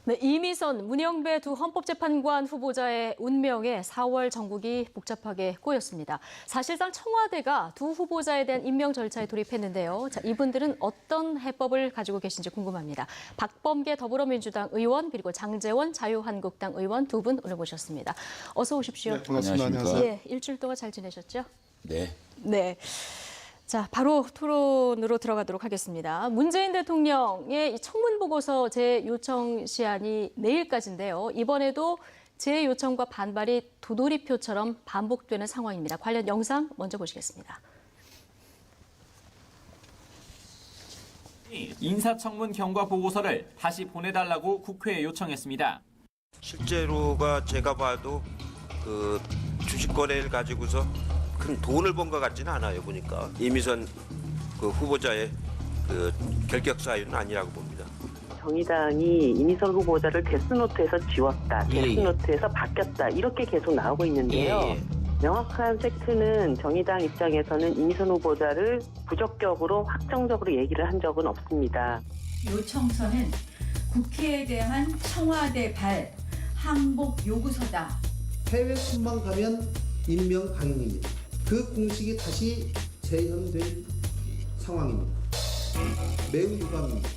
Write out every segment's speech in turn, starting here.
네, 이미선, 문영배 두 헌법재판관 후보자의 운명에 4월 전국이 복잡하게 꼬였습니다. 사실상 청와대가 두 후보자에 대한 임명 절차에 돌입했는데요. 자, 이분들은 어떤 해법을 가지고 계신지 궁금합니다. 박범계 더불어민주당 의원 그리고 장제원 자유한국당 의원 두 분 오늘 모셨습니다. 어서 오십시오. 네, 반갑습니다. 안녕하세요. 예, 일주일 동안 잘 지내셨죠? 네. 네. 자, 바로 토론으로 들어가도록 하겠습니다. 문재인 대통령의 이 청문보고서 재요청 시한이 내일까지인데요. 이번에도 재요청과 반발이 도돌이표처럼 반복되는 상황입니다. 관련 영상 먼저 보시겠습니다. 인사청문 경과 보고서를 다시 보내달라고 국회에 요청했습니다. 실제로가 제가 봐도 그 주식 거래를 가지고서 큰 돈을 번 것 같지는 않아요. 보니까 이미선 그 후보자의 그 결격 사유는 아니라고 봅니다. 정의당이 이미선 후보자를 데스노트에서 지웠다, 데스노트에서 바뀌었다 이렇게 계속 나오고 있는데요. 명확한 팩트는 정의당 입장에서는 이미선 후보자를 부적격으로 확정적으로 얘기를 한 적은 없습니다. 요청서는 국회에 대한 청와대 발 항복 요구서다. 해외 순방 가면 임명 가능입니다. 그 공식이 다시 재현될 상황입니다. 매우 유감입니다.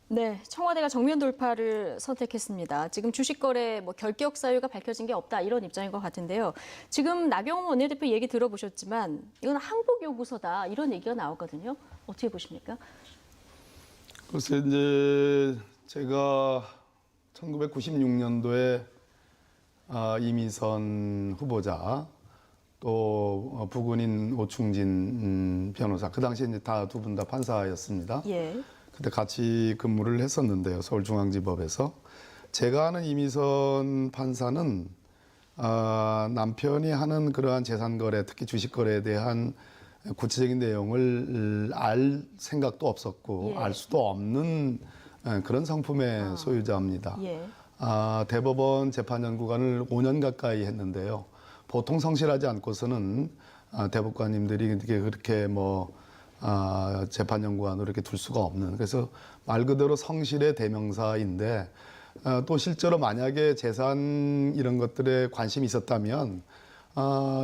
네, 청와대가 정면 돌파를 선택했습니다. 지금 주식 거래 결격 사유가 밝혀진 게 없다 이런 입장인 것 같은데요. 지금 나경원 원내대표 얘기 들어보셨지만 이건 항복 요구서다 이런 얘기가 나오거든요. 어떻게 보십니까? 글쎄 이제 제가 1996년도에 이미선 후보자 또 부군인 오충진 변호사 그 당시에 이제 다 두 분 다 판사였습니다. 예. 그때 같이 근무를 했었는데요. 서울중앙지법에서 제가 아는 이미선 판사는 남편이 하는 그러한 재산 거래, 특히 주식 거래에 대한 구체적인 내용을 알 생각도 없었고 예. 알 수도 없는 그런 상품의 소유자입니다. 예. 대법원 재판연구관을 5년 가까이 했는데요. 보통 성실하지 않고서는 대법관님들이 그렇게 재판연구관으로 이렇게 둘 수가 없는. 그래서 말 그대로 성실의 대명사인데 또 실제로 만약에 재산 이런 것들에 관심이 있었다면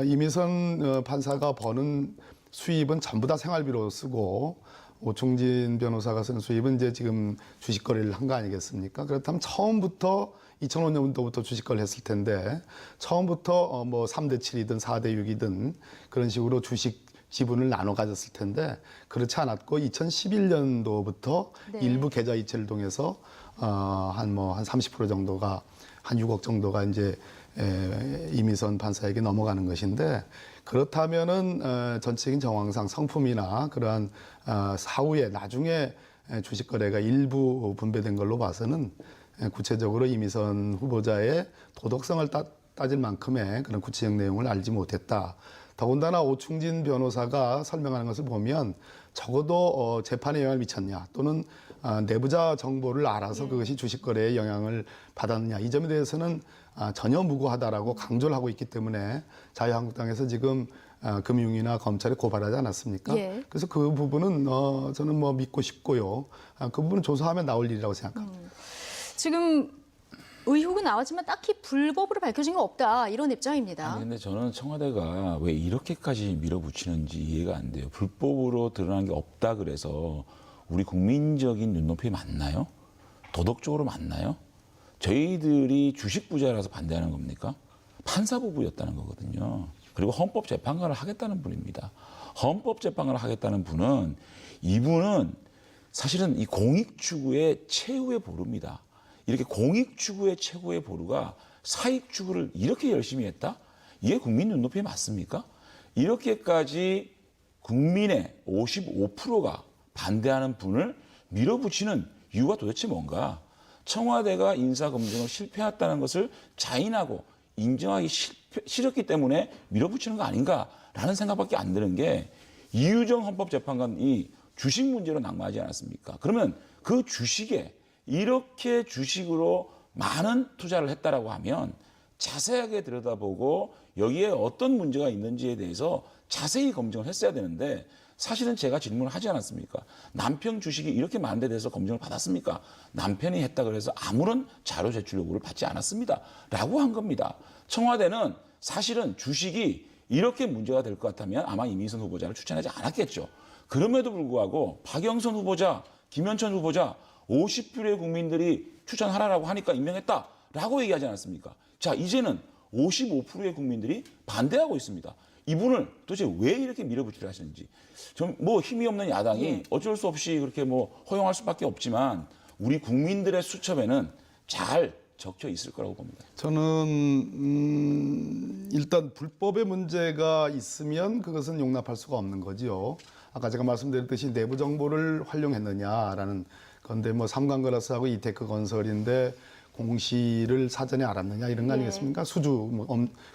이미선 판사가 버는 수입은 전부 다 생활비로 쓰고 오충진 변호사가 쓴 수입은 이제 지금 주식 거래를 한 거 아니겠습니까? 그렇다면 처음부터 2005년도부터 주식 거래를 했을 텐데 처음부터 3대 7이든 4대 6이든 그런 식으로 주식 지분을 나눠 가졌을 텐데 그렇지 않았고 2011년도부터 네. 일부 계좌 이체를 통해서 한 30% 정도가 한 6억 정도가 이제 이미선 판사에게 넘어가는 것인데 그렇다면은 전체적인 정황상 성품이나 그러한 사후에 나중에 주식 거래가 일부 분배된 걸로 봐서는 구체적으로 이미선 후보자의 도덕성을 따질 만큼의 그런 구체적 내용을 알지 못했다. 더군다나 오충진 변호사가 설명하는 것을 보면 적어도 재판에 영향을 미쳤냐 또는 내부자 정보를 알아서 그것이 주식 거래에 영향을 받았느냐 이 점에 대해서는 전혀 무고하다라고 강조를 하고 있기 때문에 자유한국당에서 지금 금융위나 검찰에 고발하지 않았습니까? 예. 그래서 그 부분은 저는 믿고 싶고요. 그 부분은 조사하면 나올 일이라고 생각합니다. 지금 의혹은 나왔지만 딱히 불법으로 밝혀진 거 없다 이런 입장입니다. 아니, 근데 저는 청와대가 왜 이렇게까지 밀어붙이는지 이해가 안 돼요. 불법으로 드러난 게 없다 그래서 우리 국민적인 눈높이 맞나요? 도덕적으로 맞나요? 저희들이 주식 부자라서 반대하는 겁니까? 판사 부부였다는 거거든요. 그리고 헌법재판관을 하겠다는 분입니다. 헌법재판관을 하겠다는 분은 이분은 사실은 이 공익추구의 최후의 보루입니다. 이렇게 공익추구의 최고의 보루가 사익추구를 이렇게 열심히 했다? 이게 국민 눈높이에 맞습니까? 이렇게까지 국민의 55%가 반대하는 분을 밀어붙이는 이유가 도대체 뭔가? 청와대가 인사검증을 실패했다는 것을 자인하고 인정하기 싫었기 때문에 밀어붙이는 거 아닌가라는 생각밖에 안 드는 게 이유정 헌법재판관이 주식 문제로 낙마하지 않았습니까? 그러면 그 주식에 이렇게 주식으로 많은 투자를 했다라고 하면 자세하게 들여다보고 여기에 어떤 문제가 있는지에 대해서 자세히 검증을 했어야 되는데 사실은 제가 질문을 하지 않았습니까? 남편 주식이 이렇게 많은 데 대해서 검증을 받았습니까? 남편이 했다 그래서 아무런 자료 제출 요구를 받지 않았습니다. 라고 한 겁니다. 청와대는 사실은 주식이 이렇게 문제가 될 것 같다면 아마 이민선 후보자를 추천하지 않았겠죠. 그럼에도 불구하고 박영선 후보자, 김현천 후보자 50%의 국민들이 추천하라고 하니까 임명했다라고 얘기하지 않았습니까? 자, 이제는 55%의 국민들이 반대하고 있습니다. 이분을 도대체 왜 이렇게 밀어붙이려 하시는지. 좀 뭐 힘이 없는 야당이 어쩔 수 없이 그렇게 뭐 허용할 수밖에 없지만 우리 국민들의 수첩에는 잘 적혀 있을 거라고 봅니다. 저는 일단 불법의 문제가 있으면 그것은 용납할 수가 없는 거지요. 아까 제가 말씀드렸듯이 내부 정보를 활용했느냐라는 건데 뭐 삼광그라스하고 이테크 건설인데 공시를 사전에 알았느냐 이런 거 아니겠습니까? 수주 뭐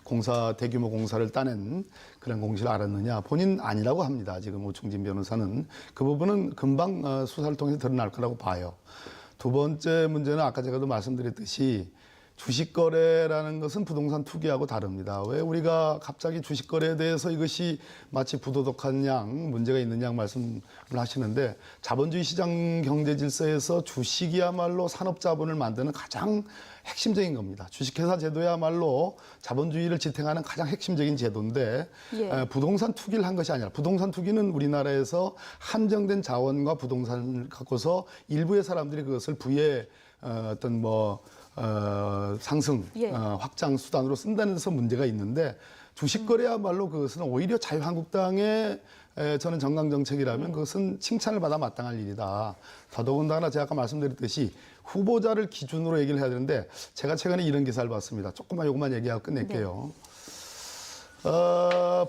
공사 대규모 공사를 따낸 그런 공시를 알았느냐 본인 아니라고 합니다. 지금 오충진 변호사는 그 부분은 금방 수사를 통해서 드러날 거라고 봐요. 두 번째 문제는 아까 제가도 말씀드렸듯이 주식 거래라는 것은 부동산 투기하고 다릅니다. 왜 우리가 갑자기 주식 거래에 대해서 이것이 마치 부도덕한 양, 문제가 있는 양 말씀을 하시는데 자본주의 시장 경제 질서에서 주식이야말로 산업 자본을 만드는 가장 핵심적인 겁니다. 주식회사 제도야말로 자본주의를 지탱하는 가장 핵심적인 제도인데 부동산 투기를 한 것이 아니라 부동산 투기는 우리나라에서 한정된 자원과 부동산을 갖고서 일부의 사람들이 그것을 부의 어떤 상승, 확장 수단으로 쓴다는 데서 문제가 있는데 주식 거래야말로 그것은 오히려 자유한국당의 저는 정강 정책이라면 그것은 칭찬을 받아 마땅할 일이다. 더더군다나 제가 아까 말씀드렸듯이 후보자를 기준으로 얘기를 해야 되는데 제가 최근에 이런 기사를 봤습니다. 조금만 요것만 얘기하고 끝낼게요.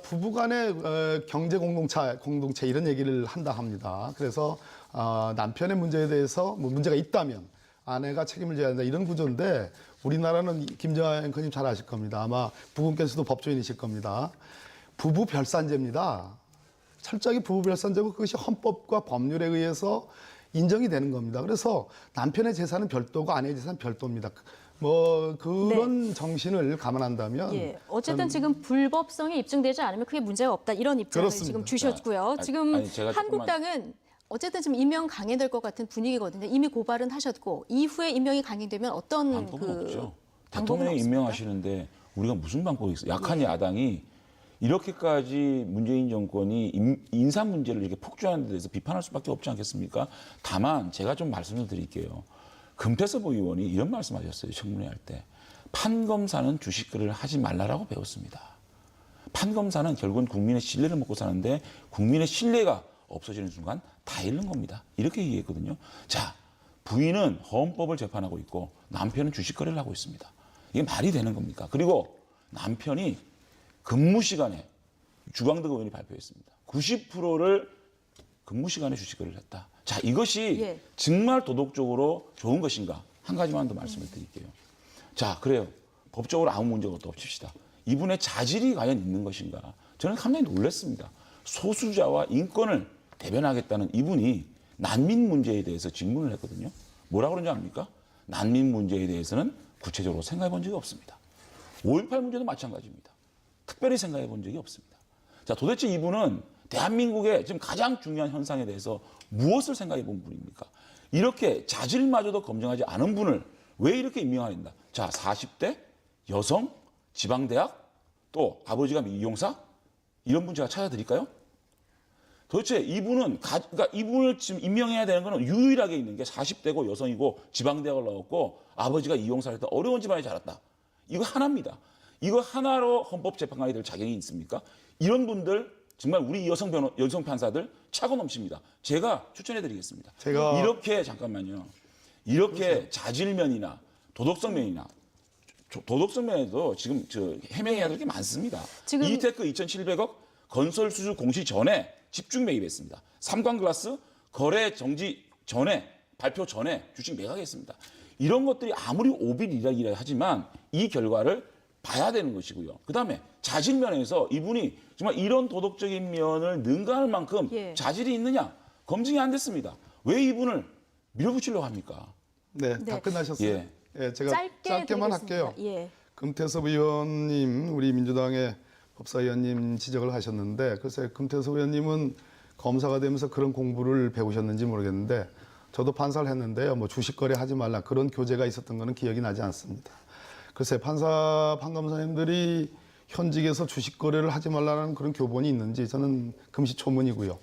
부부간의 경제 공동체 이런 얘기를 한다 합니다. 그래서 남편의 문제에 대해서 뭐 문제가 있다면 아내가 책임을 져야 한다 이런 구조인데 우리나라는 김정아 앵커님 잘 아실 겁니다. 아마 부분께서도 법조인이실 겁니다. 부부 별산제입니다. 철저하게 부부 별산제고 그것이 헌법과 법률에 의해서 인정이 되는 겁니다. 그래서 남편의 재산은 별도고 아내의 재산은 별도입니다. 뭐 그런 정신을 감안한다면 어쨌든 지금 불법성이 입증되지 않으면 크게 문제가 없다 이런 입장을 그렇습니다. 지금 주셨고요. 지금 제가 한국당은 어쨌든 지금 임명 강행될 것 같은 분위기거든요. 이미 고발은 하셨고 이후에 임명이 강행되면 어떤 방법은 없죠. 방법은 대통령이 없습니까? 임명하시는데 우리가 무슨 방법이 있어요? 약한 야당이 이렇게까지 문재인 정권이 인사 문제를 이렇게 폭주하는 데 대해서 비판할 수밖에 없지 않겠습니까? 다만 제가 좀 말씀을 드릴게요. 금태섭 의원이 이런 말씀하셨어요. 청문회 할 때. 판검사는 주식거래를 하지 말라라고 배웠습니다. 판검사는 결국은 국민의 신뢰를 먹고 사는데 국민의 신뢰가 없어지는 순간 다 잃는 겁니다. 이렇게 얘기했거든요. 자, 부인은 헌법을 재판하고 있고 남편은 주식거래를 하고 있습니다. 이게 말이 되는 겁니까? 그리고 남편이 근무 시간에 주광덕 의원이 발표했습니다. 90%를 근무 시간에 주식거래를 했다. 자, 이것이 정말 도덕적으로 좋은 것인가? 한 가지만 더 말씀을 드릴게요. 자, 그래요. 법적으로 아무 문제가 없다 칩시다. 이분의 자질이 과연 있는 것인가? 저는 상당히 놀랐습니다. 소수자와 인권을 대변하겠다는 이분이 난민 문제에 대해서 질문을 했거든요. 뭐라고 그런지 압니까? 난민 문제에 대해서는 구체적으로 생각해 본 적이 없습니다. 5.18 문제도 마찬가지입니다. 특별히 생각해 본 적이 없습니다. 자, 도대체 이분은 대한민국의 지금 가장 중요한 현상에 대해서 무엇을 생각해 본 분입니까? 이렇게 자질마저도 검증하지 않은 분을 왜 이렇게 임명하는가? 자, 40대, 여성, 지방대학, 또 아버지가 미용사? 이런 분 제가 찾아드릴까요? 도대체 이분은, 그러니까 이분을 지금 임명해야 되는 거는 유일하게 있는 게 40대고 여성이고 지방대학을 나왔고 아버지가 이용사를 했다. 어려운 집안에 자랐다. 이거 하나입니다. 이거 하나로 헌법재판관이 될 자격이 있습니까? 이런 분들 정말 우리 여성 판사들 차고 넘칩니다. 제가 추천해드리겠습니다. 제가 이렇게 잠깐만요. 이렇게 자질면이나 도덕성 면이나 도덕성 면에도 지금 해명해야 될 게 많습니다. 지금 이테크 2,700억 건설 수주 공시 전에 집중 매입했습니다. 삼광글라스 거래 정지 전에 발표 전에 주식 매각했습니다. 이런 것들이 아무리 오비일이라 하지만 이 결과를 봐야 되는 것이고요. 그다음에 자질 면에서 이분이 정말 이런 도덕적인 면을 능가할 만큼 자질이 있느냐 검증이 안 됐습니다. 왜 이분을 밀어붙이려고 합니까? 네, 다 끝나셨어요. 제가 짧게만 할게요. 금태섭 의원님, 우리 민주당의 법사위원님 지적을 하셨는데 글쎄 금태섭 의원님은 검사가 되면서 그런 공부를 배우셨는지 모르겠는데 저도 판사를 했는데요. 뭐 주식 거래하지 말라 그런 교재가 있었던 거는 기억이 나지 않습니다. 글쎄 판검사님들이 현직에서 주식 거래를 하지 말라는 그런 교본이 있는지 저는 금시초문이고요.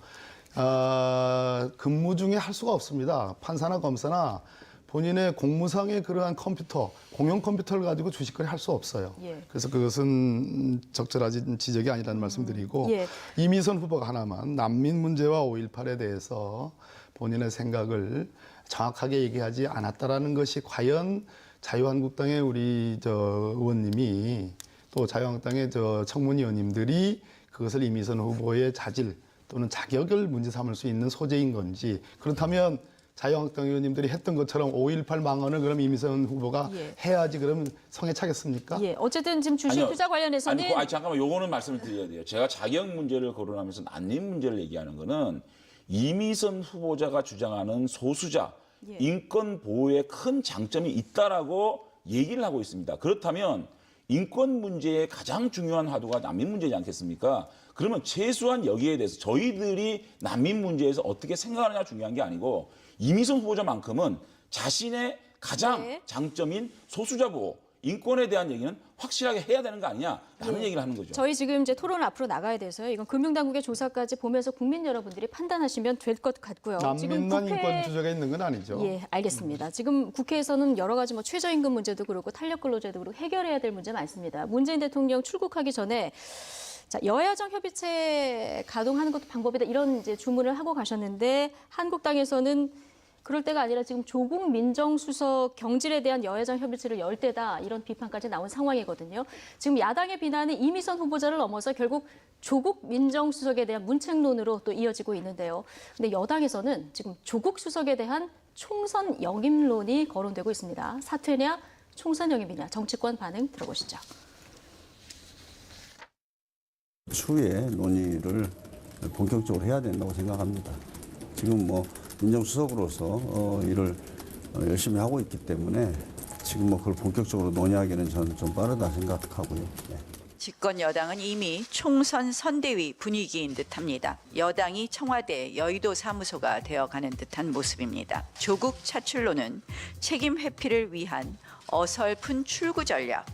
근무 중에 할 수가 없습니다. 판사나 검사나 본인의 공무상의 그러한 컴퓨터, 공용 컴퓨터를 가지고 주식거래 할 수 없어요. 예. 그래서 그것은 적절한 지적이 아니라는 말씀드리고 예. 이미선 후보가 하나만 난민 문제와 5.18에 대해서 본인의 생각을 정확하게 얘기하지 않았다라는 것이 과연 자유한국당의 우리 의원님이 또 자유한국당의 청문위원님들이 그것을 이미선 후보의 자질 또는 자격을 문제 삼을 수 있는 소재인 건지 그렇다면 자유한국당 의원님들이 했던 것처럼 5.18 망언을 그럼 이미선 후보가 예. 해야지 그럼 성에 차겠습니까? 예, 어쨌든 지금 주식 아니요. 투자 관련해서는 잠깐만 요거는 말씀을 드려야 돼요. 제가 자격 문제를 거론하면서 난민 문제를 얘기하는 거는 이미선 후보자가 주장하는 소수자 예. 인권 보호에 큰 장점이 있다라고 얘기를 하고 있습니다. 그렇다면 인권 문제의 가장 중요한 화두가 난민 문제지 않겠습니까? 그러면 최소한 여기에 대해서 저희들이 난민 문제에서 어떻게 생각하느냐 중요한 게 아니고 이미선 후보자만큼은 자신의 가장 네. 장점인 소수자 보호, 인권에 대한 얘기는 확실하게 해야 되는 거 아니냐라는 얘기를 하는 거죠. 저희 지금 이제 토론 앞으로 나가야 돼서요. 이건 금융당국의 조사까지 보면서 국민 여러분들이 판단하시면 될 것 같고요. 난민만 인권 주제가 있는 건 아니죠. 예, 알겠습니다. 지금 국회에서는 여러 가지 뭐 최저임금 문제도 그렇고 탄력 근로제도 그렇고 해결해야 될 문제 많습니다. 문재인 대통령 출국하기 전에 자, 여야정 협의체 가동하는 것도 방법이다 이런 이제 주문을 하고 가셨는데 한국당에서는 그럴 때가 아니라 지금 조국 민정수석 경질에 대한 여야정 협의체를 열 때다 이런 비판까지 나온 상황이거든요. 지금 야당의 비난은 이미선 후보자를 넘어서 결국 조국 민정수석에 대한 문책론으로 또 이어지고 있는데요. 근데 여당에서는 지금 조국 수석에 대한 총선 역임론이 거론되고 있습니다. 사퇴냐 총선 역임이냐 정치권 반응 들어보시죠. 추후에 논의를 본격적으로 해야 된다고 생각합니다. 지금 뭐 민정수석으로서 일을 열심히 하고 있기 때문에 지금 뭐 그걸 본격적으로 논의하기는 저는 좀 빠르다 생각하고요. 네. 집권 여당은 이미 총선 선대위 분위기인 듯합니다. 여당이 청와대 여의도 사무소가 되어가는 듯한 모습입니다. 조국 차출론은 책임 회피를 위한 어설픈 출구 전략.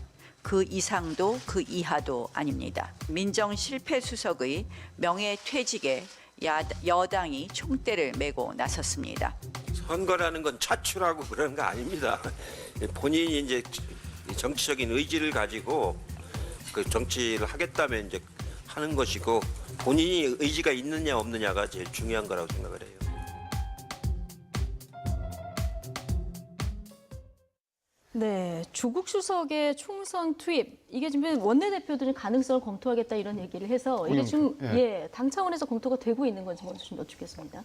그 이상도 그 이하도 아닙니다. 민정 실패 수석의 명예퇴직에 여당이 총대를 메고 나섰습니다. 선거라는 건 차출하고 그런 거 아닙니다. 본인이 이제 정치적인 의지를 가지고 그 정치를 하겠다면 이제 하는 것이고 본인이 의지가 있느냐 없느냐가 제일 중요한 거라고 생각을 해요. 네, 조국 수석의 총선 투입 이게 지금 원내대표들은 가능성을 검토하겠다 이런 얘기를 해서 이게 지금 당 차원에서 검토가 되고 있는 건지 먼저 좀 여쭙겠습니다.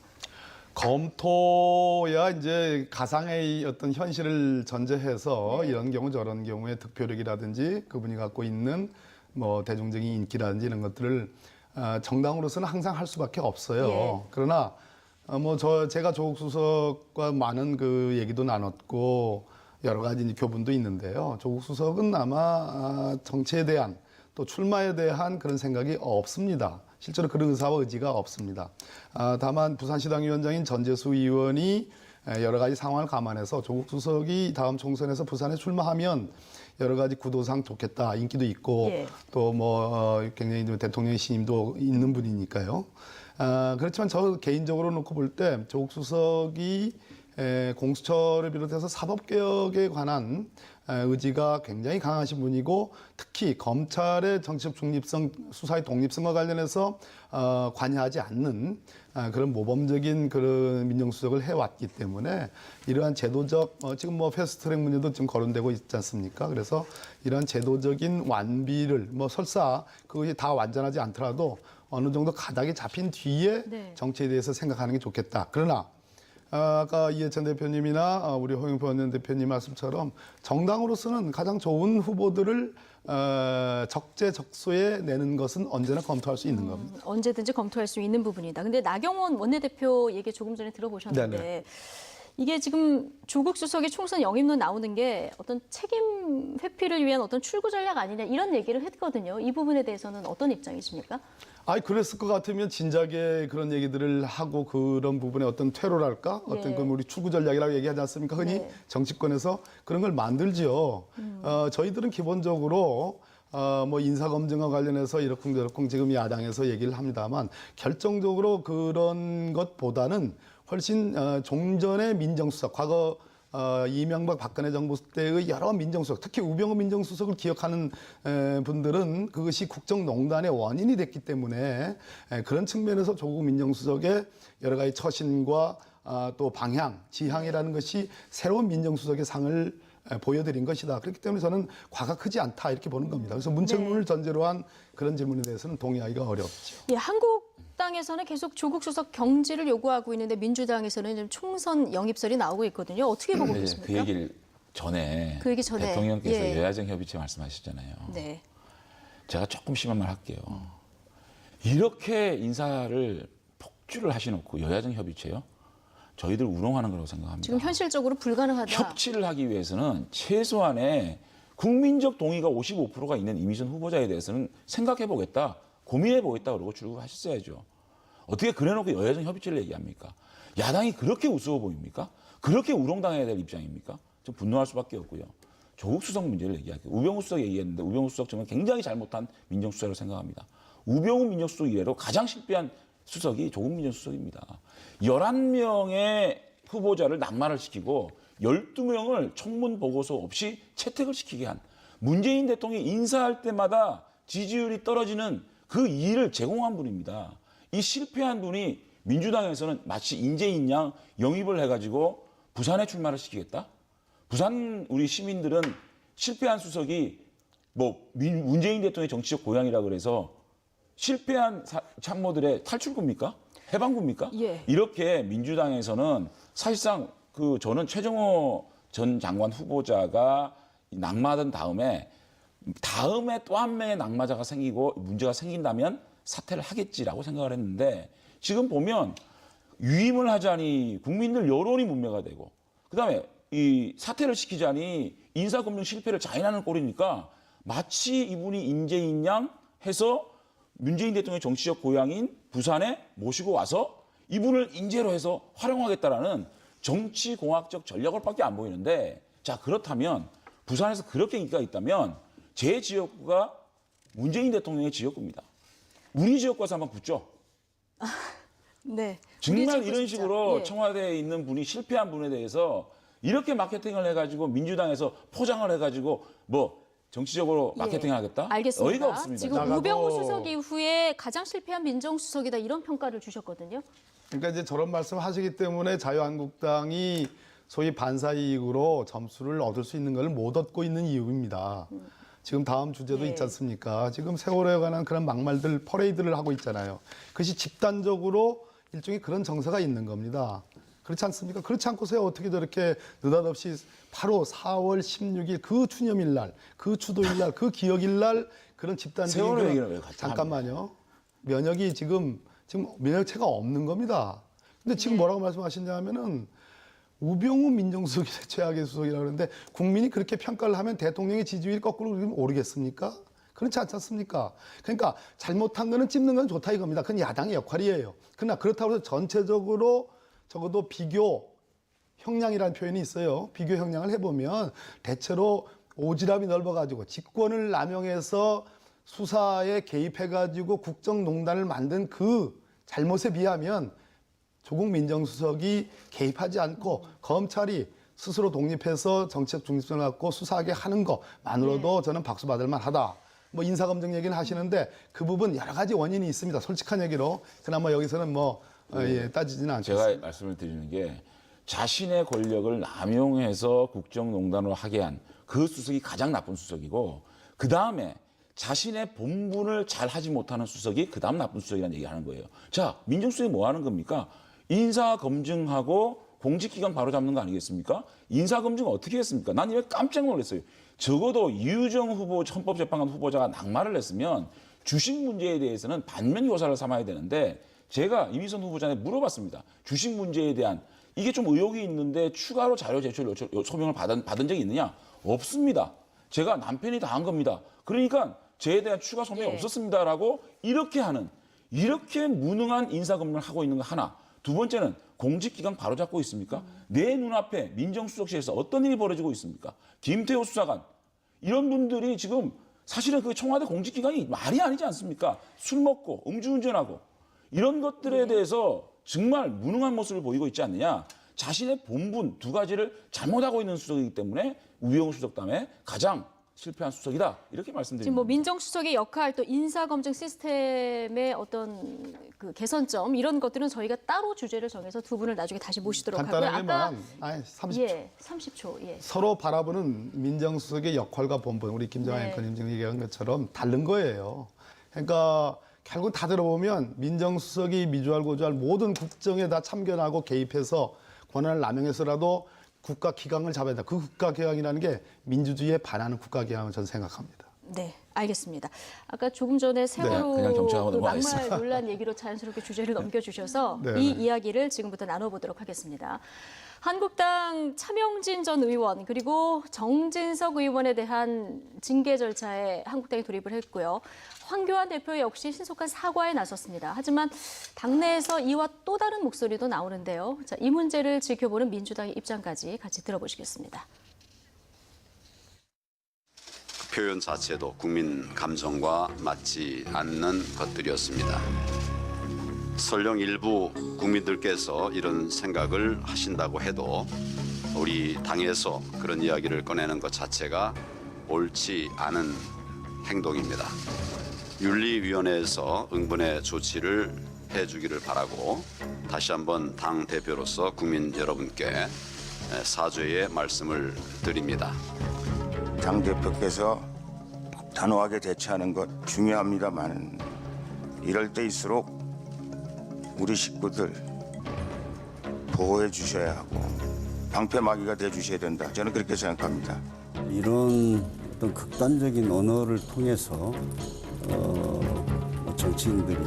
검토야 이제 가상의 어떤 현실을 전제해서 이런 경우 저런 경우에 득표력이라든지 그분이 갖고 있는 뭐 대중적인 인기라든지 이런 것들을 정당으로서는 항상 할 수밖에 없어요. 예. 그러나 제가 조국 수석과 많은 그 얘기도 나눴고 여러 가지 이제 교분도 있는데요. 조국 수석은 아마 정치에 대한 또 출마에 대한 그런 생각이 없습니다. 실제로 그런 의사와 의지가 없습니다. 다만 부산시당 위원장인 전재수 의원이 여러 가지 상황을 감안해서 조국 수석이 다음 총선에서 부산에 출마하면 여러 가지 구도상 좋겠다, 인기도 있고 예. 또 굉장히 대통령의 신임도 있는 분이니까요. 그렇지만 저 개인적으로 놓고 볼 때 조국 수석이 공수처를 비롯해서 사법개혁에 관한 의지가 굉장히 강하신 분이고 특히 검찰의 정치적 중립성, 수사의 독립성과 관련해서 관여하지 않는 그런 모범적인 그런 민정수석을 해왔기 때문에 이러한 제도적 지금 패스트트랙 문제도 지금 거론되고 있지 않습니까? 그래서 이러한 제도적인 완비를 설사 그것이 다 완전하지 않더라도 어느 정도 가닥이 잡힌 뒤에 네. 정치에 대해서 생각하는 게 좋겠다. 그러나 아까 이해찬 대표님이나 우리 홍영표 원내대표님 말씀처럼 정당으로서는 가장 좋은 후보들을 적재적소에 내는 것은 언제나 검토할 수 있는 겁니다. 언제든지 검토할 수 있는 부분이다. 근데 나경원 원내대표 얘기 조금 전에 들어보셨는데 네네. 이게 지금 조국 수석이 총선 영입론 나오는 게 어떤 책임 회피를 위한 어떤 출구 전략 아니냐 이런 얘기를 했거든요. 이 부분에 대해서는 어떤 입장이십니까? 그랬을 것 같으면 진작에 그런 얘기들을 하고 그런 부분에 어떤 퇴로랄까? 어떤 그 우리 출구 전략이라고 얘기하지 않습니까? 흔히 정치권에서 그런 걸 만들지요. 저희들은 기본적으로 뭐 인사검증과 관련해서 이러쿵저러쿵 지금 야당에서 얘기를 합니다만 결정적으로 그런 것보다는 훨씬 종전의 민정수석, 과거 이명박 박근혜 정부 때의 여러 민정수석, 특히 우병우 민정수석을 기억하는 분들은 그것이 국정농단의 원인이 됐기 때문에 그런 측면에서 조국 민정수석의 여러 가지 처신과 또 방향, 지향이라는 것이 새로운 민정수석의 상을 보여드린 것이다. 그렇기 때문에 저는 과가 크지 않다 이렇게 보는 겁니다. 그래서 문책문을 전제로 한 그런 질문에 대해서는 동의하기가 어렵죠. 예, 한국당에서는 계속 조국 수석 경질을 요구하고 있는데 민주당에서는 지금 총선 영입설이 나오고 있거든요. 어떻게 보고 계십니까? 그 얘기를 전에, 그 얘기 전에. 대통령께서 여야정 협의체 말씀하셨잖아요. 네. 제가 조금 심한 말 할게요. 이렇게 인사를 폭주를 하셔놓고 여야정 협의체요? 저희들 우롱하는 거라고 생각합니다. 지금 현실적으로 불가능하다. 협치를 하기 위해서는 최소한의 국민적 동의가 55%가 있는 이미선 후보자에 대해서는 생각해보겠다, 고민해보겠다 그러고 출국하셨어야죠. 어떻게 그래놓고 여야정 협의체를 얘기합니까? 야당이 그렇게 우스워 보입니까? 그렇게 우롱당해야 될 입장입니까? 좀 분노할 수밖에 없고요. 조국 수석 문제를 얘기할게요. 우병우 수석 얘기했는데 우병우 수석 정말 굉장히 잘못한 민정수석으로 생각합니다. 우병우 민정수석 이래로 가장 실패한 수석이 조국 민정수석입니다. 11명의 후보자를 낙마를 시키고 12명을 청문 보고서 없이 채택을 시키게 한 문재인 대통령이 인사할 때마다 지지율이 떨어지는 그 일을 제공한 분입니다. 이 실패한 분이 민주당에서는 마치 인재인 양 영입을 해가지고 부산에 출마를 시키겠다? 부산 우리 시민들은 실패한 수석이 뭐 문재인 대통령의 정치적 고향이라 그래서 실패한 참모들의 탈출구입니까? 해방구입니까? 예. 이렇게 민주당에서는 사실상 저는 최정호 전 장관 후보자가 낙마하던 다음에 또 한 명의 낙마자가 생기고 문제가 생긴다면 사퇴를 하겠지라고 생각을 했는데 지금 보면 유임을 하자니 국민들 여론이 문매가 되고 그다음에 이 사퇴를 시키자니 인사검증 실패를 자인하는 꼴이니까 마치 이분이 인재인 양 해서 문재인 대통령의 정치적 고향인 부산에 모시고 와서 이분을 인재로 해서 활용하겠다라는 정치공학적 전략으로밖에 안 보이는데 자 그렇다면 부산에서 그렇게 인기가 있다면 제 지역구가 문재인 대통령의 지역구입니다. 우리 지역구에서 한번 붙죠. 네. 정말 이런 식으로 예. 청와대에 있는 분이 실패한 분에 대해서 이렇게 마케팅을 해가지고 민주당에서 포장을 해가지고 뭐 정치적으로 마케팅을 하겠다? 알겠습니다. 어이가 없습니다. 지금 우병우 수석 이후에 가장 실패한 민정수석이다 이런 평가를 주셨거든요. 그러니까 이제 저런 말씀하시기 때문에 자유한국당이 소위 반사이익으로 점수를 얻을 수 있는 걸 못 얻고 있는 이유입니다. 지금 다음 주제도 있지 않습니까? 지금 세월호에 관한 그런 막말들, 퍼레이드를 하고 있잖아요. 그것이 집단적으로 일종의 그런 정서가 있는 겁니다. 그렇지 않습니까? 그렇지 않고서야 어떻게 저렇게 느닷없이 바로 4월 16일 그 추념일 날, 그 추도일 날, 그 기억일 날 그런 집단적인 세월호 얘기는 왜 같이 잠깐만요. 면역이 지금 면역체가 없는 겁니다. 근데 지금 뭐라고 말씀하시냐면은 우병우 민정수석이 최악의 수석이라고 그러는데 국민이 그렇게 평가를 하면 대통령의 지지율이 거꾸로 오르겠습니까? 그렇지 않지 않습니까? 그러니까 잘못한 거는 찝는 건 좋다 이겁니다. 그건 야당의 역할이에요. 그러나 그렇다고 해서 전체적으로 적어도 비교 형량이라는 표현이 있어요. 비교 형량을 해보면 대체로 오지랖이 넓어가지고 직권을 남용해서 수사에 개입해가지고 국정농단을 만든 그 잘못에 비하면 조국 민정수석이 개입하지 않고 검찰이 스스로 독립해서 정치적 중립성을 갖고 수사하게 하는 것만으로도 저는 박수 받을 만하다. 뭐 인사검증 얘기는 하시는데 그 부분 여러 가지 원인이 있습니다. 솔직한 얘기로. 그나마 여기서는 따지지는 않겠습니다. 제가 말씀을 드리는 게 자신의 권력을 남용해서 국정농단을 하게 한 그 수석이 가장 나쁜 수석이고 그 다음에 자신의 본분을 잘 하지 못하는 수석이 그 다음 나쁜 수석이라는 얘기를 하는 거예요. 자, 민정수석이 뭐 하는 겁니까? 인사검증하고 공직기강 바로잡는 거 아니겠습니까? 인사검증 어떻게 했습니까? 난 이거 깜짝 놀랐어요. 적어도 이유정 후보 헌법재판관 후보자가 낙마를 했으면 주식 문제에 대해서는 반면 교사를 삼아야 되는데 제가 이미선 후보자한테 물어봤습니다. 주식 문제에 대한 이게 좀 의혹이 있는데 추가로 자료 제출 소명을 받은 적이 있느냐? 없습니다. 제가 남편이 다 한 겁니다. 그러니까 저에 대한 추가 소명이 없었습니다라고 이렇게 무능한 인사검증을 하고 있는 거 하나. 두 번째는 공직기강 바로잡고 있습니까? 내 눈앞에 민정수석실에서 어떤 일이 벌어지고 있습니까? 김태호 수사관 이런 분들이 지금 사실은 그 청와대 공직기강이 말이 아니지 않습니까? 술 먹고 음주운전하고 이런 것들에 대해서 정말 무능한 모습을 보이고 있지 않느냐. 자신의 본분 두 가지를 잘못하고 있는 수석이기 때문에 우병우 수석담에 가장 실패한 수석이다. 이렇게 말씀드립니다. 지금 뭐 민정수석의 역할 또 인사검증 시스템의 어떤 그 개선점 이런 것들은 저희가 따로 주제를 정해서 두 분을 나중에 다시 모시도록 하고요. 간단하게만 30초. 예, 30초. 예. 서로 바라보는 민정수석의 역할과 본분, 우리 김정한 앵커님 지금 얘기한 것처럼 다른 거예요. 그러니까 결국 다 들어보면 민정수석이 미주알 고주알 모든 국정에 다 참견하고 개입해서 권한을 남용해서라도 국가기강을 잡아야 된다. 그 국가기강이라는 게 민주주의에 반하는 국가기강을 저는 생각합니다. 네, 알겠습니다. 아까 조금 전에 세월호 그냥 정치하고 그 막말 넘어가겠습니다. 논란 얘기로 자연스럽게 주제를 넘겨주셔서 네, 이 네. 이야기를 지금부터 나눠보도록 하겠습니다. 한국당 차명진 전 의원 그리고 정진석 의원에 대한 징계 절차에 한국당이 돌입을 했고요. 황교안 대표 역시 신속한 사과에 나섰습니다. 하지만 당내에서 이와 또 다른 목소리도 나오는데요. 자, 이 문제를 지켜보는 민주당의 입장까지 같이 들어보시겠습니다. 표현 자체도 국민 감정과 맞지 않는 것들이었습니다. 설령 일부 국민들께서 이런 생각을 하신다고 해도 우리 당에서 그런 이야기를 꺼내는 것 자체가 옳지 않은 행동입니다. 윤리위원회에서 응분의 조치를 해주기를 바라고 다시 한번 당 대표로서 국민 여러분께 사죄의 말씀을 드립니다. 당 대표께서 단호하게 대처하는 것 중요합니다만 이럴 때일수록 우리 식구들 보호해 주셔야 하고 방패막이가 돼 주셔야 된다. 저는 그렇게 생각합니다. 이런 어떤 극단적인 언어를 통해서 정치인들이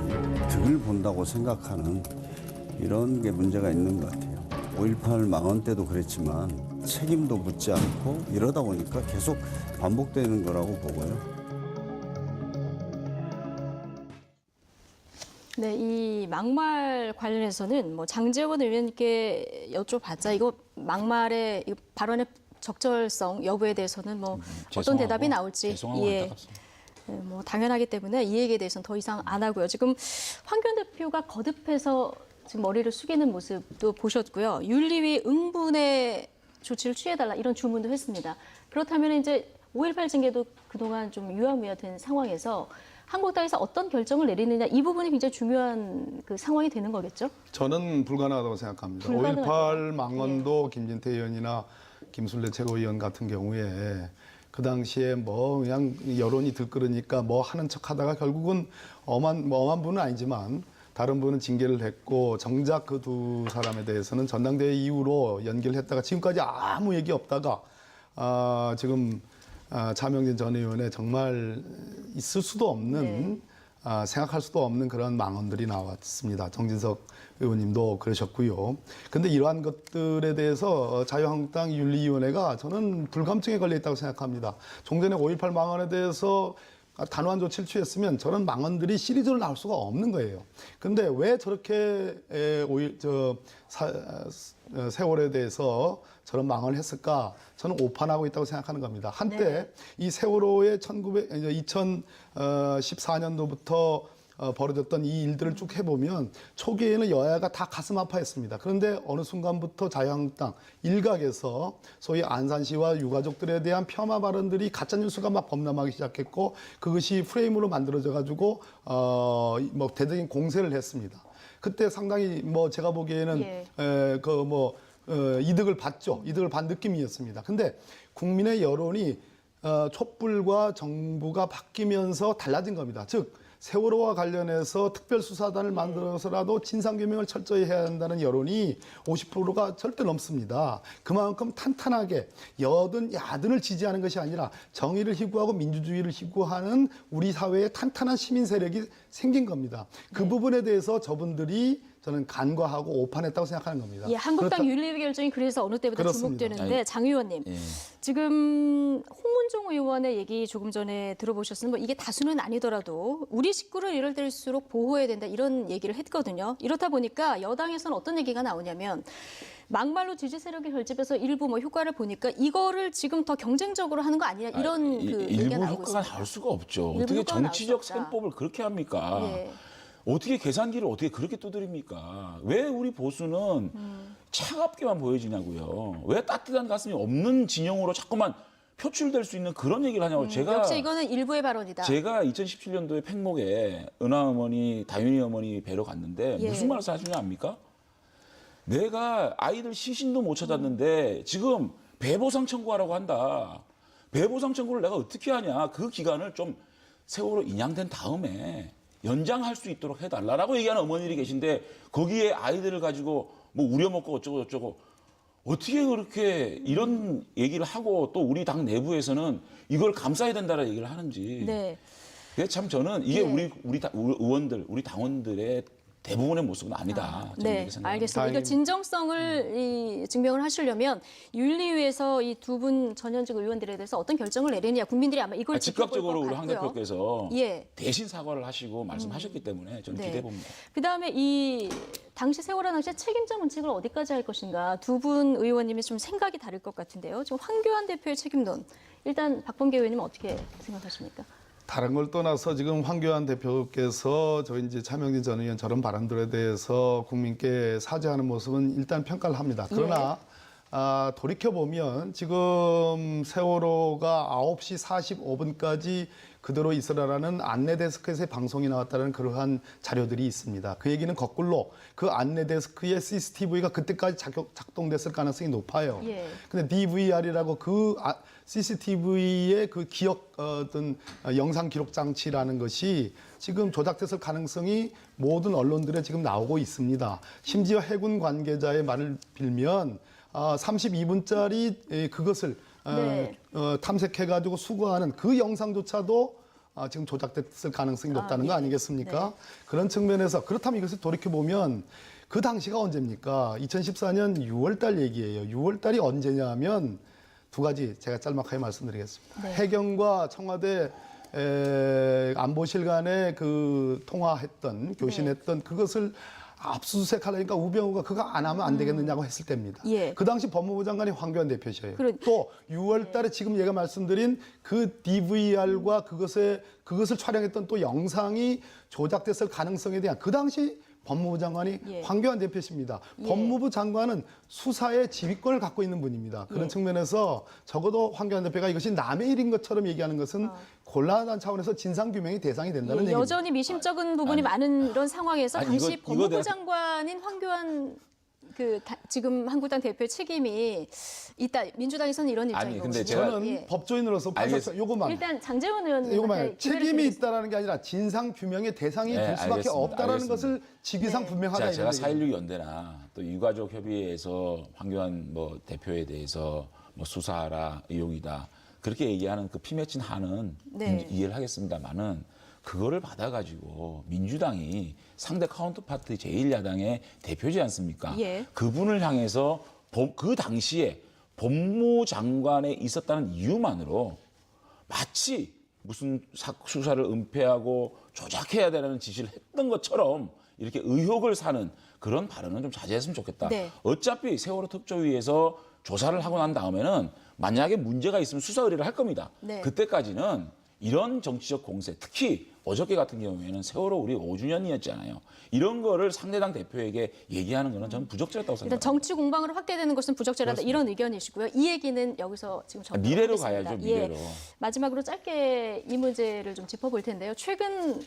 득을 본다고 생각하는 이런 게 문제가 있는 것 같아요. 5.18 망언 때도 그랬지만 책임도 묻지 않고 이러다 보니까 계속 반복되는 거라고 보고요. 네, 이 막말 관련해서는 뭐 장제원 의원님께 여쭤봤자 이거 막말의 이 발언의 적절성 여부에 대해서는 뭐 어떤 대답이 나올지 뭐 당연하기 때문에 이 얘기에 대해서는 더 이상 안 하고요. 지금 황교안 대표가 거듭해서 지금 머리를 숙이는 모습도 보셨고요. 윤리위 응분의 조치를 취해달라 이런 주문도 했습니다. 그렇다면 이제 5.18 징계도 그동안 좀 유야무야 된 상황에서 한국당에서 어떤 결정을 내리느냐 이 부분이 굉장히 중요한 그 상황이 되는 거겠죠? 저는 불가능하다고 생각합니다. 5.18 망언도 김진태 의원이나 김술래 최고위원 같은 경우에 그 당시에 뭐 그냥 여론이 들끓으니까 뭐 하는 척하다가 결국은 엄한 분은 아니지만 다른 분은 징계를 했고 정작 그 두 사람에 대해서는 전당대회 이후로 연기를 했다가 지금까지 아무 얘기 없다가 지금 차명진 전 의원의 정말 있을 수도 없는 생각할 수도 없는 그런 망언들이 나왔습니다. 정진석 의원님도 그러셨고요. 그런데 이러한 것들에 대해서 자유한국당 윤리위원회가 저는 불감증에 걸려 있다고 생각합니다. 종전에 5.18 망언에 대해서 단호한 조치를 취했으면 저런 망언들이 시리즈로 나올 수가 없는 거예요. 그런데 왜 저렇게 세월에 대해서 저런 망언을 했을까? 저는 오판하고 있다고 생각하는 겁니다. 한때 이 세월호의 2014년도부터 벌어졌던 이 일들을 쭉 해보면 초기에는 여야가 다 가슴 아파했습니다. 그런데 어느 순간부터 자유한국당 일각에서 소위 안산시와 유가족들에 대한 폄하 발언들이 가짜뉴스가 막 범람하기 시작했고 그것이 프레임으로 만들어져 가지고 뭐 대대적인 공세를 했습니다. 그때 상당히 뭐 제가 보기에는 이득을 봤죠. 이득을 반 느낌이었습니다. 근데 국민의 여론이 촛불과 정부가 바뀌면서 달라진 겁니다. 즉 세월호와 관련해서 특별수사단을 만들어서라도 진상규명을 철저히 해야 한다는 여론이 50%가 절대 넘습니다. 그만큼 탄탄하게 여든 야든을 지지하는 것이 아니라 정의를 희구하고 민주주의를 희구하는 우리 사회의 탄탄한 시민 세력이 생긴 겁니다. 그 부분에 대해서 저분들이 저는 간과하고 오판했다고 생각하는 겁니다. 예, 한국당 그렇다- 윤리위 결정이 그래서 어느 때보다 그렇습니다. 주목되는데 장 의원님, 예. 지금 홍문종 의원의 얘기 조금 전에 들어보셨으면 뭐 이게 다수는 아니더라도 우리 식구를 이럴 때일수록 보호해야 된다 이런 얘기를 했거든요. 이렇다 보니까 여당에서는 어떤 얘기가 나오냐면 막말로 지지 세력이 결집해서 일부 뭐 효과를 보니까 이거를 지금 더 경쟁적으로 하는 거 아니냐 이런 그 얘기가 일부 나오고 효과가 있습니다. 나올 수가 없죠. 일부 어떻게 효과가 나올 정치적 수 없다. 셈법을 그렇게 합니까? 예. 어떻게 계산기를 어떻게 그렇게 두드립니까? 왜 우리 보수는 차갑게만 보여지냐고요. 왜 따뜻한 가슴이 없는 진영으로 자꾸만 표출될 수 있는 그런 얘기를 하냐고. 역시 이거는 일부의 발언이다. 제가 2017년도에 팽목에 은하 어머니, 다윤이 어머니 뵈러 갔는데 예. 무슨 말을 하시냐 압니까? 내가 아이들 시신도 못 찾았는데 지금 배보상 청구하라고 한다. 배보상 청구를 내가 어떻게 하냐. 그 기간을 좀 세월호 인양된 다음에 연장할 수 있도록 해달라라고 얘기하는 어머니들이 계신데 거기에 아이들을 가지고 뭐 우려먹고 어쩌고 저쩌고 어떻게 그렇게 이런 얘기를 하고 또 우리 당 내부에서는 이걸 감싸야 된다는 얘기를 하는지. 네. 그게 참 저는 이게 예. 우리 의원들, 우리 당원들의 대부분의 모습은 아니다. 저는 네, 이렇게 생각합니다. 알겠습니다. 그러니까 진정성을 증명을 하시려면 윤리위에서 이 두 분 전현직 의원들에 대해서 어떤 결정을 내리느냐 국민들이 아마 이걸 즉각적으로 우리 지켜볼 황 것 같고요. 대표께서 예. 대신 사과를 하시고 말씀하셨기 때문에 저는 네. 기대해 봅니다. 그다음에 이 당시 세월호 당시에 책임자 문책을 어디까지 할 것인가 두 분 의원님이 좀 생각이 다를 것 같은데요. 지금 황교안 대표의 책임론 일단 박범계 의원님은 어떻게 생각하십니까? 다른 걸 떠나서 지금 황교안 대표께서 저 이제 차명진 전 의원 저런 발언들에 대해서 국민께 사죄하는 모습은 일단 평가를 합니다. 그러나 돌이켜 보면 지금 세월호가 9시 45분까지 그대로 있으라라는 안내 데스크에서의 방송이 나왔다는 그러한 자료들이 있습니다. 그 얘기는 거꾸로 그 안내 데스크의 CCTV가 그때까지 작동됐을 가능성이 높아요. 예. 근데 DVR이라고 그 CCTV의 그 기억 어떤 영상 기록 장치라는 것이 지금 조작됐을 가능성이 모든 언론들에 지금 나오고 있습니다. 심지어 해군 관계자의 말을 빌면 32분짜리 그것을 네. 탐색해가지고 수거하는 그 영상조차도 지금 조작됐을 가능성이 높다는 거 아니겠습니까? 네. 그런 측면에서 그렇다면 이것을 돌이켜보면 그 당시가 언제입니까? 2014년 6월달 얘기예요. 6월달이 언제냐 하면 두 가지 제가 짤막하게 말씀드리겠습니다. 네. 해경과 청와대 안보실 간에 그 통화했던 교신했던 그것을 압수수색하려니까 우병우가 그거 안 하면 안 되겠느냐고 했을 때입니다. 예. 그 당시 법무부 장관이 황교안 대표셔요. 그래. 또 6월 달에 지금 얘가 말씀드린 그 DVR과 그것을 촬영했던 또 영상이 조작됐을 가능성에 대한 그 당시 법무부 장관이 예. 황교안 대표십니다. 예. 법무부 장관은 수사의 지휘권을 갖고 있는 분입니다. 그런 예. 측면에서 적어도 황교안 대표가 이것이 남의 일인 것처럼 얘기하는 것은 곤란한 차원에서 진상규명의 대상이 된다는 얘기입니다. 여전히 미심쩍은 부분이 많은 이런 상황에서 아니, 당시 이거 법무부 내가- 장관인 황교안 지금 한국당 대표의 책임이 있다. 민주당에서는 이런 아니, 입장인 근데 거거든요. 저는 예. 법조인으로서 알겠습니다. 요것만 일단 장재원 의원님한테 이거만 책임이 기회를 있다라는 게 아니라 진상 규명의 대상이 네, 될 수밖에 알겠습니다. 없다라는 알겠습니다. 것을 직위상 분명하다 자, 제가 이런 얘기입니다. 4.16 연대나 또 유가족 협의회에서 황교안 뭐 대표에 대해서 뭐 수사하라 의혹이다 그렇게 얘기하는 그 피맺힌 한은 네. 이해를 하겠습니다만은 그거를 받아가지고 민주당이 상대 카운터파트 제1야당의 대표지 않습니까? 예. 그분을 향해서 그 당시에 법무장관에 있었다는 이유만으로 마치 무슨 수사를 은폐하고 조작해야 되는 지시를 했던 것처럼 이렇게 의혹을 사는 그런 발언은 좀 자제했으면 좋겠다. 네. 어차피 세월호 특조위에서 조사를 하고 난 다음에는 만약에 문제가 있으면 수사 의뢰를 할 겁니다. 네. 그때까지는 이런 정치적 공세, 특히 어저께 같은 경우에는 세월호 우리 5주년이었잖아요. 이런 거를 상대당 대표에게 얘기하는 거는 저는 부적절했다고 일단 생각합니다. 정치 공방으로 확대되는 것은 부적절하다 그렇습니다. 이런 의견이시고요. 이 얘기는 여기서 지금 정리를 미래로 하겠습니다. 가야죠, 미래로. 예. 마지막으로 짧게 이 문제를 좀 짚어볼 텐데요. 최근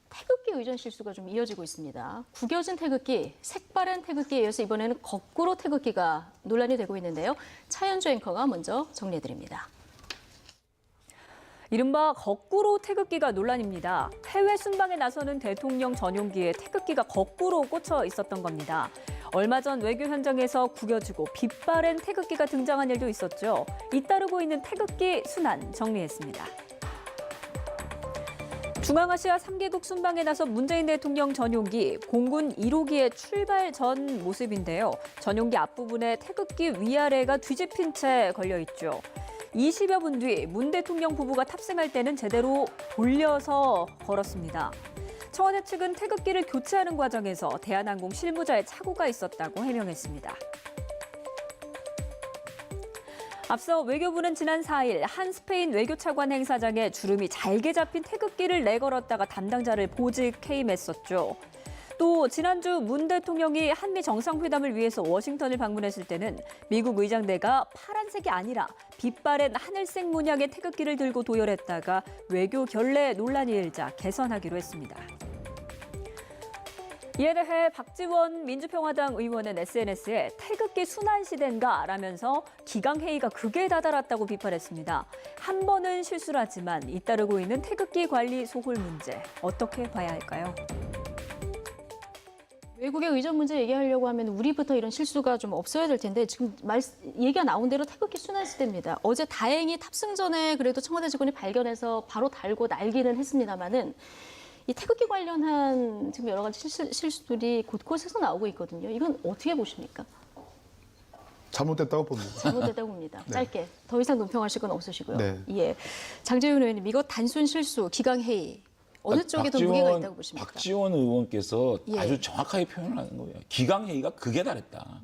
태극기 의전 실수가 좀 이어지고 있습니다. 구겨진 태극기, 색바랜 태극기에 이어서 이번에는 거꾸로 태극기가 논란이 되고 있는데요. 차현주 앵커가 먼저 정리해드립니다. 이른바 거꾸로 태극기가 논란입니다. 해외 순방에 나서는 대통령 전용기에 태극기가 거꾸로 꽂혀 있었던 겁니다. 얼마 전 외교 현장에서 구겨지고 빛바랜 태극기가 등장한 일도 있었죠. 잇따르고 있는 태극기 순환 정리했습니다. 중앙아시아 3개국 순방에 나선 문재인 대통령 전용기 공군 1호기의 출발 전 모습인데요. 전용기 앞부분에 태극기 위아래가 뒤집힌 채 걸려 있죠. 20여 분 뒤 문 대통령 부부가 탑승할 때는 제대로 돌려서 걸었습니다. 청와대 측은 태극기를 교체하는 과정에서 대한항공 실무자의 착오가 있었다고 해명했습니다. 앞서 외교부는 지난 4일 한 스페인 외교차관 행사장에 주름이 잘게 잡힌 태극기를 내걸었다가 담당자를 보직 해임했었죠. 또 지난주 문 대통령이 한미 정상회담을 위해서 워싱턴을 방문했을 때는 미국 의장대가 파란색이 아니라 빛바랜 하늘색 문양의 태극기를 들고 도열했다가 외교 결례 논란이 일자 개선하기로 했습니다. 이에 대해 박지원 민주평화당 의원은 SNS에 태극기 순환시대인가 라면서 기강회의가 극에 다다랐다고 비판했습니다. 한 번은 실수라지만 잇따르고 있는 태극기 관리 소홀 문제 어떻게 봐야 할까요? 외국의 의전 문제 얘기하려고 하면 우리부터 이런 실수가 좀 없어야 될 텐데 지금 얘기가 나온 대로 태극기 순환 시대입니다. 어제 다행히 탑승 전에 그래도 청와대 직원이 발견해서 바로 달고 날기는 했습니다마는 이 태극기 관련한 지금 여러 가지 실수들이 곳곳에서 나오고 있거든요. 이건 어떻게 보십니까? 잘못됐다고 봅니다. 잘못됐다고 봅니다. 네. 짧게. 더 이상 논평하실 건 없으시고요. 네. 예. 장재윤 의원님, 이거 단순 실수, 기강회의. 어느 쪽에 더 무게가 있다고 보십니까? 박지원 의원께서 예. 아주 정확하게 표현을 하는 거예요. 기강회의가 극에 달했다.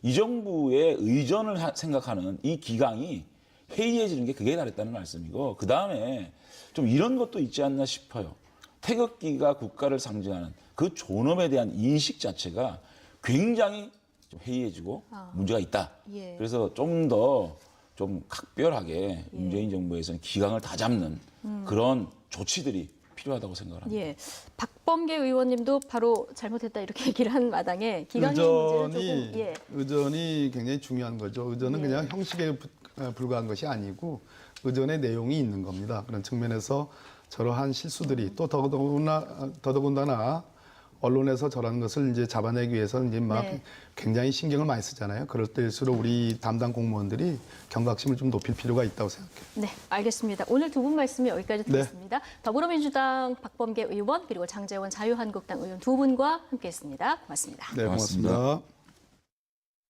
이 정부의 의전을 생각하는 이 기강이 회의해지는 게 극에 달했다는 말씀이고 그다음에 좀 이런 것도 있지 않나 싶어요. 태극기가 국가를 상징하는 그 존엄에 대한 인식 자체가 굉장히 좀 해이해지고 문제가 있다. 예. 그래서 좀 더 좀 각별하게 문재인 정부에서는 기강을 다잡는 그런 조치들이 필요하다고 생각합니다. 예. 박범계 의원님도 바로 잘못했다 이렇게 얘기를 한 마당에 기강회의 문제는 조금 예. 의전이 굉장히 중요한 거죠. 의전은 그냥 형식에 불과한 것이 아니고 의전의 내용이 있는 겁니다. 그런 측면에서 저러한 실수들이 또 더더군다나 언론에서 저런 것을 이제 잡아내기 위해서 이제 막 굉장히 신경을 많이 쓰잖아요. 그럴 때일수록 우리 담당 공무원들이 경각심을 좀 높일 필요가 있다고 생각해요. 네, 알겠습니다. 오늘 두 분 말씀이 여기까지 듣겠습니다. 더불어민주당 박범계 의원 그리고 장재원 자유한국당 의원 두 분과 함께했습니다. 고맙습니다. 네, 고맙습니다.